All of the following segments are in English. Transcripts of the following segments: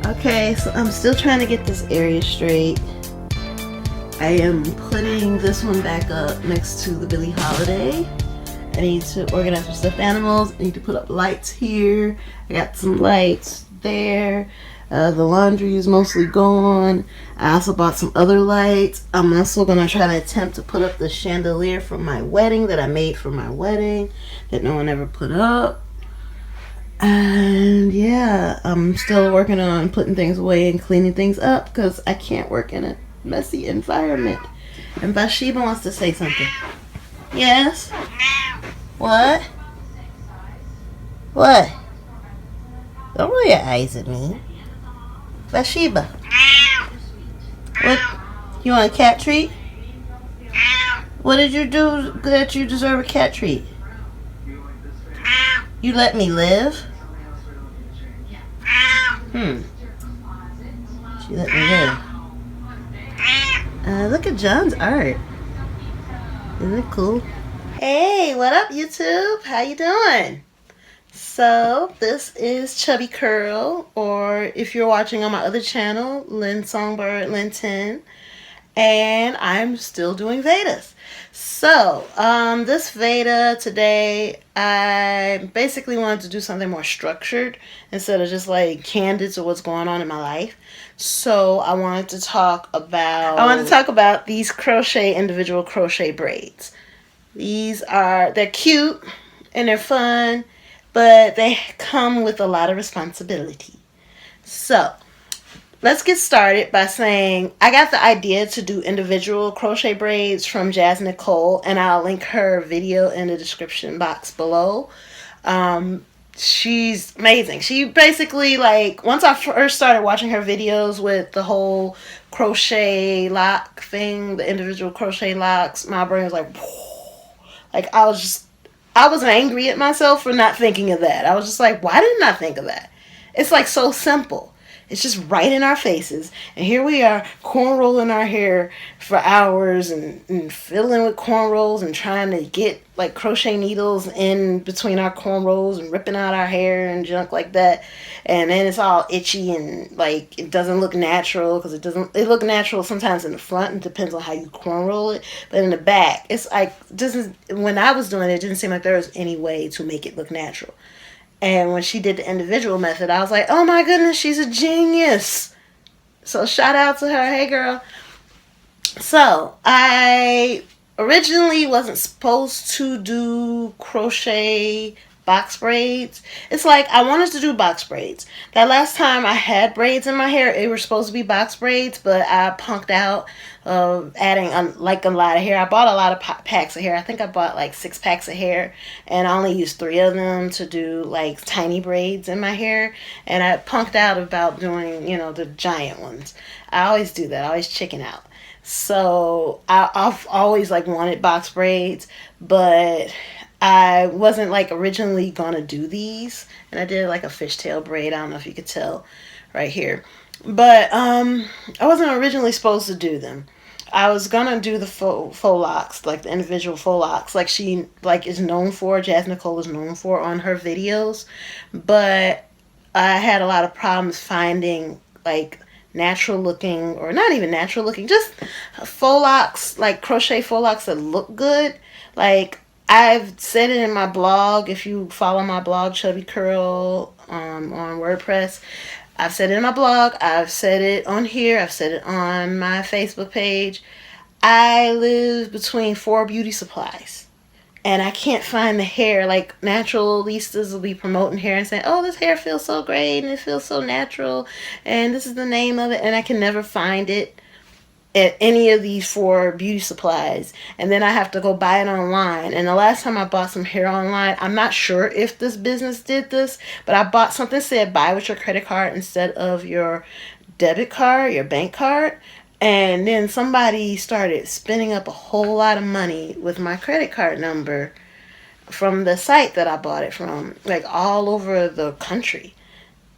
Okay, so I'm still trying to get this area straight. I am putting this one back up next to the Billie Holiday. I need to organize my stuffed animals. I need to put up lights here. I got some lights there. The laundry is mostly gone. I also bought some other lights. I'm also going to try to attempt to put up the chandelier from my wedding that I made for my wedding that no one ever put up. And yeah, I'm still working on putting things away and cleaning things up because I can't work in a messy environment. And Bathsheba wants to say something. Yes? What? What? Don't roll your eyes at me. Bathsheba. What? You want a cat treat? What did you do that you deserve a cat treat? You let me live? She let me live. Look at John's art. Isn't it cool? Hey, what up, YouTube? How you doing? So, this is Chubby Curl, or if you're watching on my other channel, Lynn Songbird, Lynn 10, and I'm still doing VEDAs. So, this VEDA today, I basically wanted to do something more structured instead of just like candid to what's going on in my life. So, I wanted to talk about these individual crochet braids. They're cute and they're fun, but they come with a lot of responsibility. So, let's get started by saying I got the idea to do individual crochet braids from Nicole, and I'll link her video in the description box below. She's amazing. She basically, like, once I first started watching her videos with the whole crochet lock thing, the individual crochet locks, my brain was like, whoa. Like, I was angry at myself for not thinking of that. I was just like, why didn't I think of that? It's like so simple. It's just right in our faces. And here we are, corn rolling our hair for hours and filling with corn rolls and trying to get like crochet needles in between our corn rolls and ripping out our hair and junk like that. And then it's all itchy and like it doesn't look natural because it look natural sometimes in the front. It depends on how you corn roll it. But in the back, it's like, when I was doing it, it didn't seem like there was any way to make it look natural. And when she did the individual method, I was like, oh my goodness, she's a genius. So shout out to her. Hey, girl. So I originally wasn't supposed to do crochet box braids. It's like I wanted to do box braids. That last time I had braids in my hair, it were supposed to be box braids, but I punked out of adding like a lot of hair. I bought a lot of packs of hair. I think I bought like 6 packs of hair, and I only used 3 of them to do like tiny braids in my hair, and I punked out about doing, the giant ones. I always do that. I always chicken out. So I've always like wanted box braids, but I wasn't like originally gonna do these, and I did like a fishtail braid. I don't know if you could tell right here, but I wasn't originally supposed to do them. I was gonna do the faux locks, like the individual faux locks, like she is known for. Nicole is known for on her videos, but I had a lot of problems finding like natural looking, or not even natural looking, just faux locks, like crochet faux locks that look good. Like, I've said it in my blog. If you follow my blog, Chubby Curl, on WordPress, I've said it in my blog. I've said it on here. I've said it on my Facebook page. I live between 4 beauty supplies, and I can't find the hair. Like, naturalistas will be promoting hair and saying, oh, this hair feels so great and it feels so natural and this is the name of it, and I can never find it at any of these 4 beauty supplies, and then I have to go buy it online. And the last time I bought some hair online, I'm not sure if this business did this, but I bought something that said buy with your credit card instead of your debit card, your bank card. And then somebody started spending up a whole lot of money with my credit card number from the site that I bought it from, like all over the country.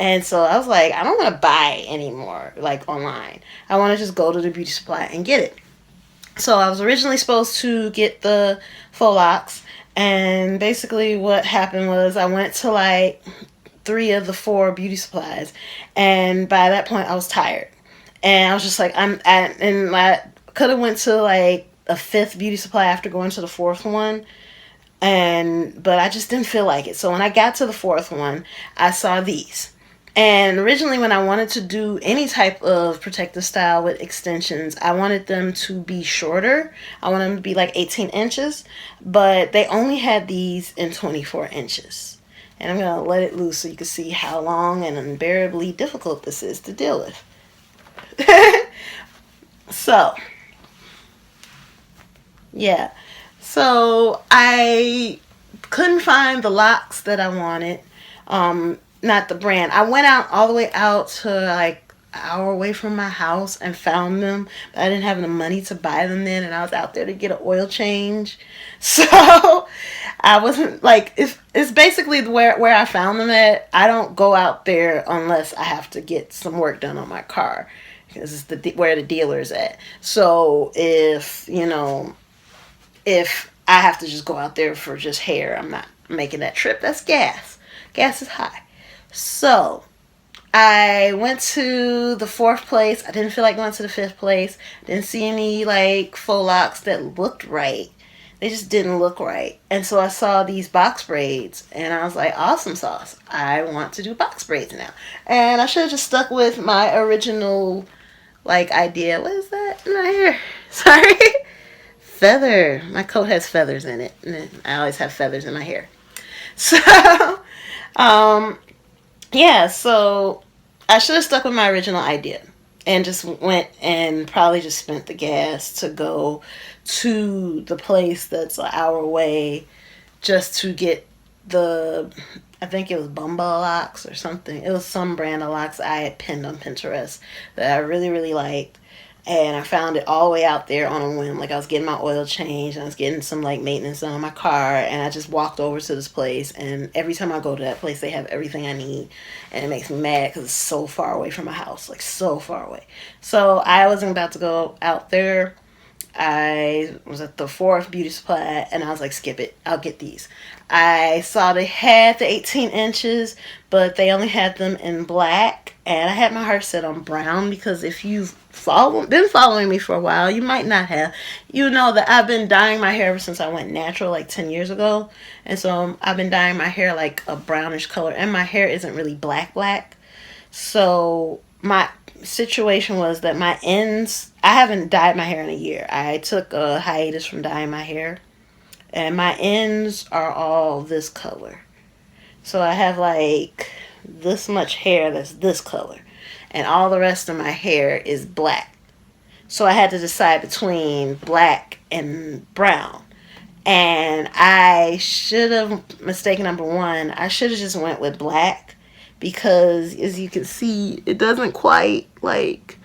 And so I was like, I don't want to buy anymore, like online. I want to just go to the beauty supply and get it. So I was originally supposed to get the faux locks, and basically what happened was I went to like 3 of the 4 beauty supplies, and by that point I was tired, and I was just like, and I could have went to like a 5th beauty supply after going to the 4th one, but I just didn't feel like it. So when I got to the 4th one, I saw these. And originally when I wanted to do any type of protective style with extensions, I wanted them to be shorter. I wanted them to be like 18 inches, but they only had these in 24 inches. And I'm going to let it loose so you can see how long and unbearably difficult this is to deal with. So, yeah. So I couldn't find the locks that I wanted. Not the brand. I went out all the way out to like an hour away from my house and found them, but I didn't have the money to buy them then, and I was out there to get an oil change. So I wasn't like, it's basically where I found them at. I don't go out there unless I have to get some work done on my car, because it's where the dealer's at. So if I have to just go out there for just hair, I'm not making that trip. That's gas. Gas is high. So I went to the 4th place. I didn't feel like going to the 5th place. Didn't see any like faux locks that looked right. They just didn't look right. And so I saw these box braids, and I was like, awesome sauce. I want to do box braids now. And I should have just stuck with my original like idea. What is that in my hair? Sorry. Feather. My coat has feathers in it. And I always have feathers in my hair. So, yeah, so I should have stuck with my original idea and just went and probably just spent the gas to go to the place that's an hour away just to get I think it was Bumba locks or something. It was some brand of locks I had pinned on Pinterest that I really, really liked. And I found it all the way out there on a whim. Like I was getting my oil changed, and I was getting some like maintenance done on my car, and I just walked over to this place, and every time I go to that place they have everything I need, and it makes me mad because it's so far away from my house, like so far away. So I wasn't about to go out there. I was at the 4th beauty supply, and I was like, skip it, I'll get these. I saw they had the 18 inches, but they only had them in black, and I had my heart set on brown, because if you've been following me for a while, you might not have, you know that I've been dyeing my hair ever since I went natural like 10 years ago. And so I've been dyeing my hair like a brownish color, and my hair isn't really black. So my situation was that my ends, I haven't dyed my hair in a year. I took a hiatus from dyeing my hair, and my ends are all this color. So I have like this much hair that's this color, and all the rest of my hair is black. So I had to decide between black and brown. And I should have, mistake number 1, I should have just went with black, because as you can see, it doesn't quite like,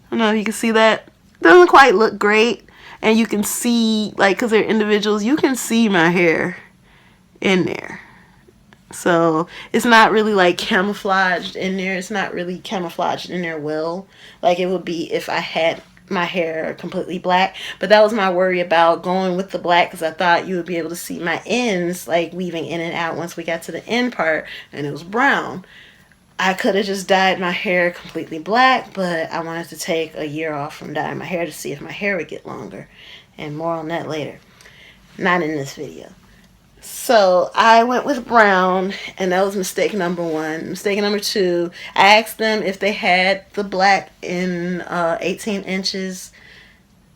I don't know if you can see that, it doesn't quite look great. And you can see, like, because they're individuals, you can see my hair in there. So it's not really like camouflaged in there. It's not really camouflaged in there well, like it would be if I had my hair completely black. But that was my worry about going with the black, because I thought you would be able to see my ends like weaving in and out once we got to the end part, and it was brown. I could have just dyed my hair completely black, but I wanted to take a year off from dyeing my hair to see if my hair would get longer, and more on that later. Not in this video. So I went with brown, and that was mistake number 1. Mistake number 2, I asked them if they had the black in 18 inches.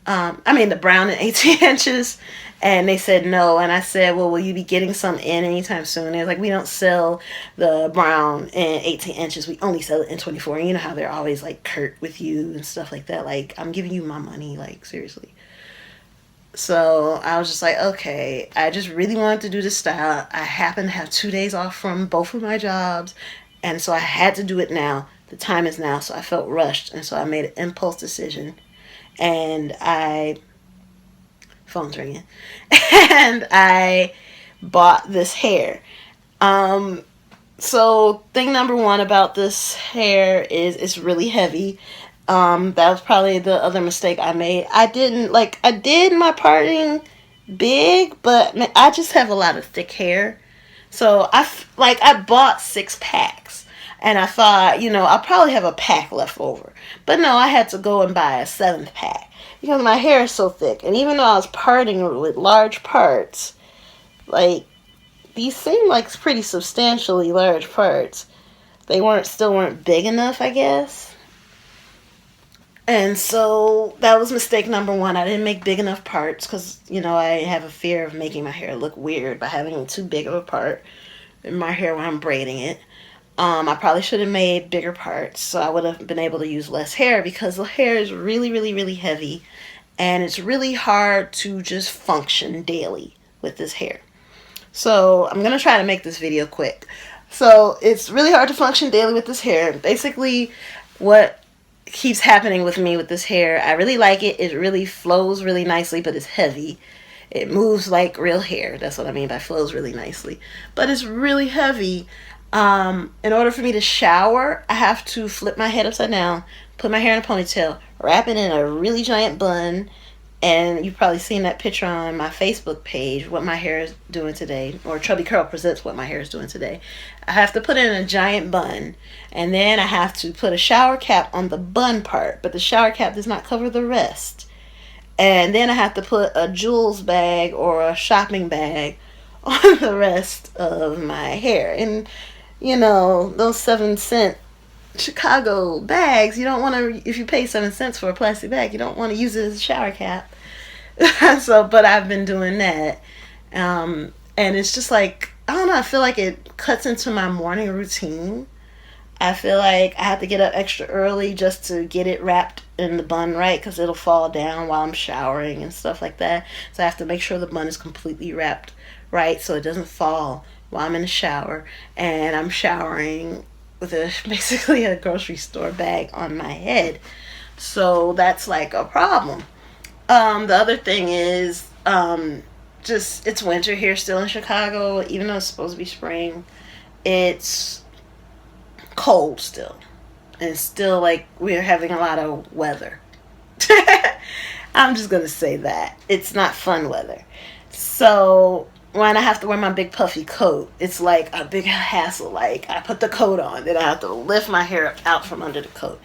The brown in 18 inches, and they said no. And I said, well, will you be getting some in anytime soon? They was like, we don't sell the brown in 18 inches. We only sell it in 24. And you know how they're always like curt with you and stuff like that. Like, I'm giving you my money, like seriously. So I was just like, okay, I just really wanted to do this style. I happen to have 2 days off from both of my jobs, and so I had to do it now. The time is now, so I felt rushed, and so I made an impulse decision, and phone's ringing, and I bought this hair. So thing number 1 about this hair is it's really heavy. That was probably the other mistake I made. I did my parting big, but I just have a lot of thick hair. So I bought 6 packs, and I thought, I'll probably have a pack left over. But no, I had to go and buy a 7th pack because my hair is so thick. And even though I was parting with large parts, like these seem like pretty substantially large parts. They still weren't big enough, I guess. And so that was mistake number 1. I didn't make big enough parts because, I have a fear of making my hair look weird by having too big of a part in my hair when I'm braiding it. I probably should have made bigger parts so I would have been able to use less hair, because the hair is really, really, really heavy, and it's really hard to just function daily with this hair. So I'm going to try to make this video quick. So it's really hard to function daily with this hair. Basically, what keeps happening with me with this hair, I really like it. It really flows really nicely, but it's heavy. It moves like real hair. That's what I mean by flows really nicely. But it's really heavy. In order for me to shower, I have to flip my head upside down, put my hair in a ponytail, wrap it in a really giant bun, and you've probably seen that picture on my Facebook page, what my hair is doing today, or Chubby Curl presents what my hair is doing today. I have to put it in a giant bun, and then I have to put a shower cap on the bun part, but the shower cap does not cover the rest. And then I have to put a Jules bag or a shopping bag on the rest of my hair. And, those 7-cent Chicago bags, you don't want to, if you pay 7 cents for a plastic bag, you don't want to use it as a shower cap. But I've been doing that. And it's just like, I don't know, I feel like it cuts into my morning routine. I feel like I have to get up extra early just to get it wrapped in the bun right, because it'll fall down while I'm showering and stuff like that. So I have to make sure the bun is completely wrapped right so it doesn't fall while I'm in the shower. And I'm showering with basically a grocery store bag on my head. So that's like a problem. The other thing is, just it's winter here still in Chicago, even though it's supposed to be spring. It's cold still, and still like we're having a lot of weather. I'm just gonna say that it's not fun weather. So when I have to wear my big puffy coat, it's like a big hassle. Like I put the coat on, then I have to lift my hair out from under the coat,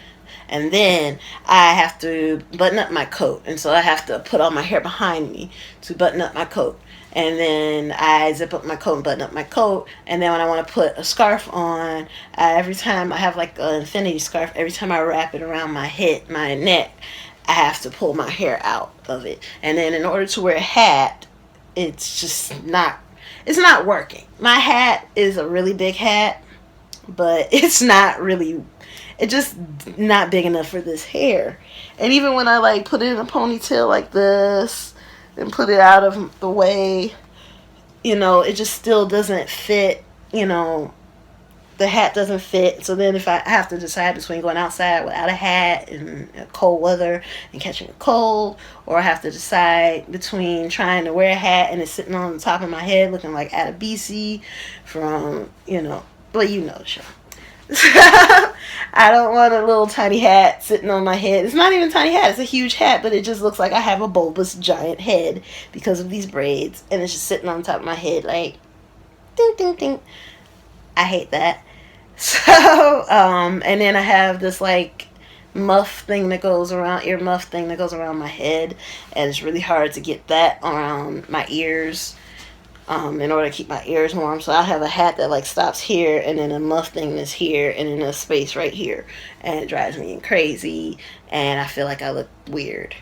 and then I have to button up my coat, and so I have to put all my hair behind me to button up my coat. And then I zip up my coat and button up my coat. And then when I want to put a scarf on, every time I have like an infinity scarf, every time I wrap it around my head, my neck, I have to pull my hair out of it. And then in order to wear a hat, it's not working. My hat is a really big hat, but it's just not big enough for this hair. And even when I like put it in a ponytail like this, and put it out of the way, it just still doesn't fit, the hat doesn't fit. So then if I have to decide between going outside without a hat in cold weather and catching a cold, or I have to decide between trying to wear a hat and it's sitting on the top of my head looking like Adabisi from, the show. I don't want a little tiny hat sitting on my head. It's not even a tiny hat, it's a huge hat, but it just looks like I have a bulbous giant head because of these braids, and it's just sitting on top of my head like ding ding ding. I hate that. So and then I have this like muff thing that goes around, ear muff thing that goes around my head, and it's really hard to get that around my ears. In order to keep my ears warm. So I have a hat that like stops here, and then a muff thing that's here, and then a space right here, and it drives me crazy, and I feel like I look weird,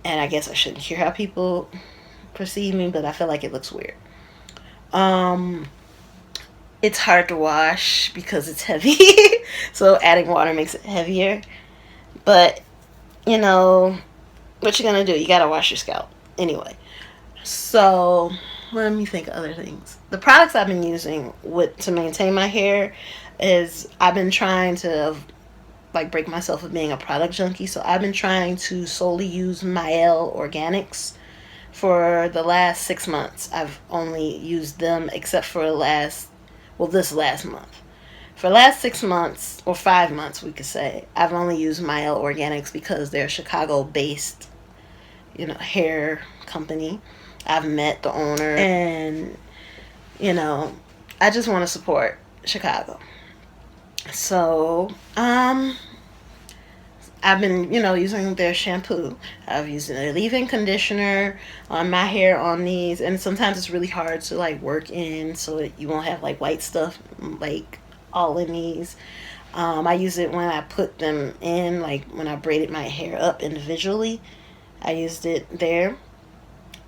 and I guess I shouldn't care how people perceive me, but I feel like it looks weird. It's hard to wash because it's heavy, so adding water makes it heavier, but what you're gonna do, you gotta wash your scalp anyway. So let me think of other things. The products I've been using to maintain my hair is I've been trying to like break myself of being a product junkie. So I've been trying to solely use Mielle Organics for the last 6 months. I've only used them except for this last month. For the last 6 months, or 5 months we could say, I've only used Mielle Organics because they're Chicago-based, hair company. I've met the owner, and I just want to support Chicago. So, I've been, using their shampoo. I've used a leave-in conditioner on my hair on these, and sometimes it's really hard to like work in so that you won't have like white stuff like all in these. I use it when I put them in, like when I braided my hair up individually. I used it there.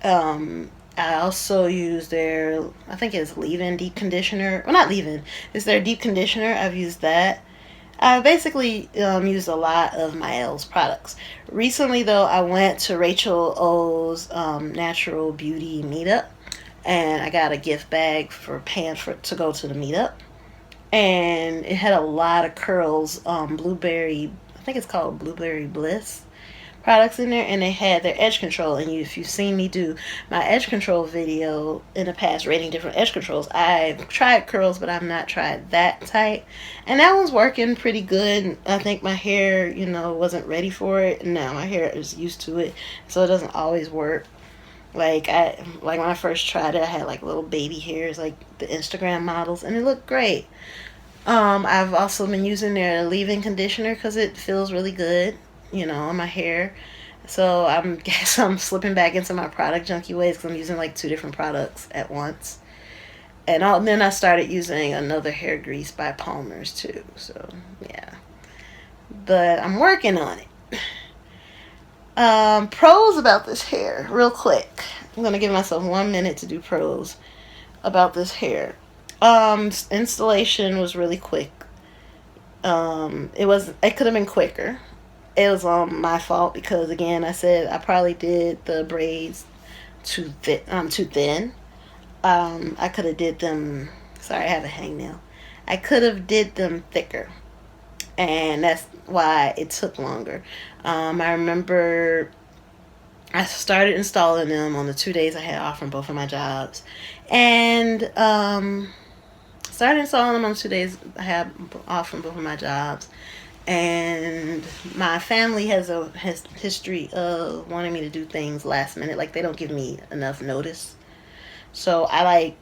I also use their, I think it's leave-in deep conditioner. Well, not leave-in. It's their deep conditioner. I've used that. I basically used a lot of my L's products. Recently, though, I went to Rachel O's Natural Beauty meetup, and I got a gift bag for paying for to go to the meetup, and it had a lot of curls, blueberry. I think it's called Blueberry Bliss products in there, and they had their edge control. And if you've seen me do my edge control video in the past rating different edge controls, I've tried curls, but I've not tried that type, and that one's working pretty good. I think my hair wasn't ready for it, and now my hair is used to it, so it doesn't always work. Like when I first tried it, I had like little baby hairs like the Instagram models, and it looked great. I've also been using their leave-in conditioner because it feels really good, on my hair. So guess I'm slipping back into my product junkie ways because I'm using like two different products at once. And then I started using another hair grease by Palmer's too. So yeah, but I'm working on it. Pros about this hair, real quick. I'm gonna give myself 1 minute to do pros about this hair. Installation was really quick. It could have been quicker. It was my fault because again, I said I probably did the braids too thin. I could have did them. Sorry, I have a hangnail. I could have did them thicker, and that's why it took longer. I remember I started installing them on the 2 days I had off from both of my jobs, and started installing them on 2 days I had off from both of my jobs. And my family has a history of wanting me to do things last minute. Like they don't give me enough notice. So I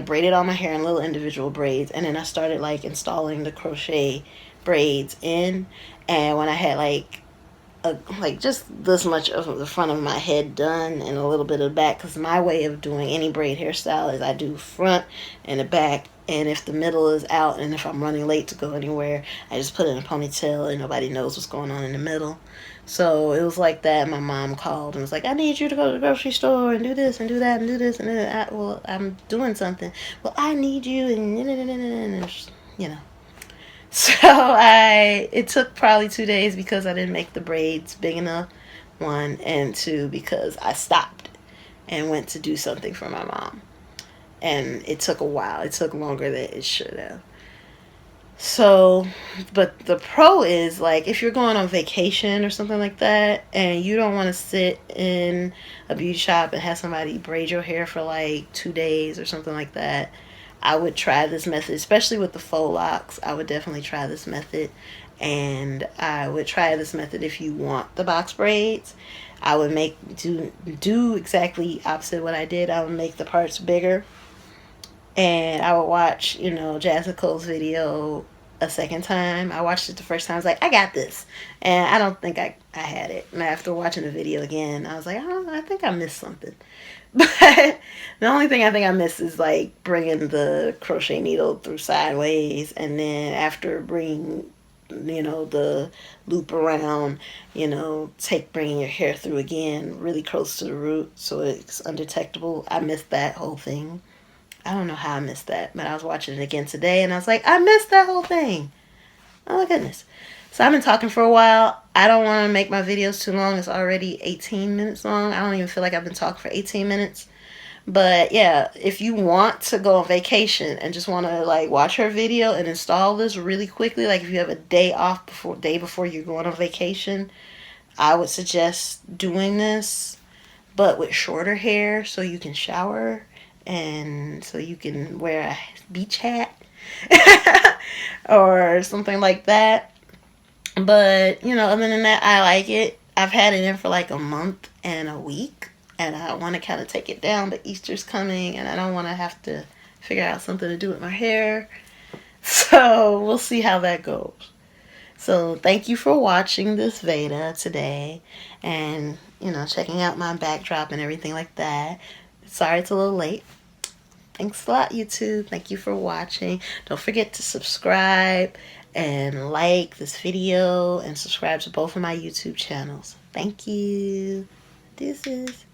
braided all my hair in little individual braids, and then I started like installing the crochet braids in. And when I had like just this much of the front of my head done and a little bit of the back, because my way of doing any braid hairstyle is I do front and the back, and if the middle is out and if I'm running late to go anywhere, I just put it in a ponytail and nobody knows what's going on in the middle. So it was like that. My mom called and was like, I need you to go to the grocery store and do this and do that and do this and that. Well, I'm doing something. Well, I need you, and so it took probably 2 days because I didn't make the braids big enough, one, and two, because I stopped and went to do something for my mom. And it took a while. It took longer than it should have. So, but the pro is like if you're going on vacation or something like that and you don't want to sit in a beauty shop and have somebody braid your hair for like 2 days or something like that, I would try this method, especially with the faux locks. I would definitely try this method. And I would try this method if you want the box braids. I would do exactly opposite what I did. I would make the parts bigger. And I would watch, Jazz Nicole's video a second time. I watched it the first time. I was like, I got this. And I don't think I had it. And after watching the video again, I was like, I think I missed something. But the only thing I think I missed is like bringing the crochet needle through sideways. And then after bringing, the loop around, bringing your hair through again really close to the root so it's undetectable. I missed that whole thing. I don't know how I missed that, but I was watching it again today and I was like, I missed that whole thing. Oh my goodness. So I've been talking for a while. I don't want to make my videos too long. It's already 18 minutes long. I don't even feel like I've been talking for 18 minutes. But yeah, if you want to go on vacation and just want to like watch her video and install this really quickly, like if you have a day off before you're going on vacation, I would suggest doing this, but with shorter hair so you can shower and so you can wear a beach hat or something like that. But other than that, I like it. I've had it in for like a month and a week, and I want to kind of take it down, but Easter's coming and I don't want to have to figure out something to do with my hair. So we'll see how that goes. So thank you for watching this VEDA today and, you know, checking out my backdrop and everything like that. Sorry it's a little late. Thanks a lot, YouTube. Thank you for watching. Don't forget to subscribe and like this video and subscribe to both of my YouTube channels. Thank you. Deuces.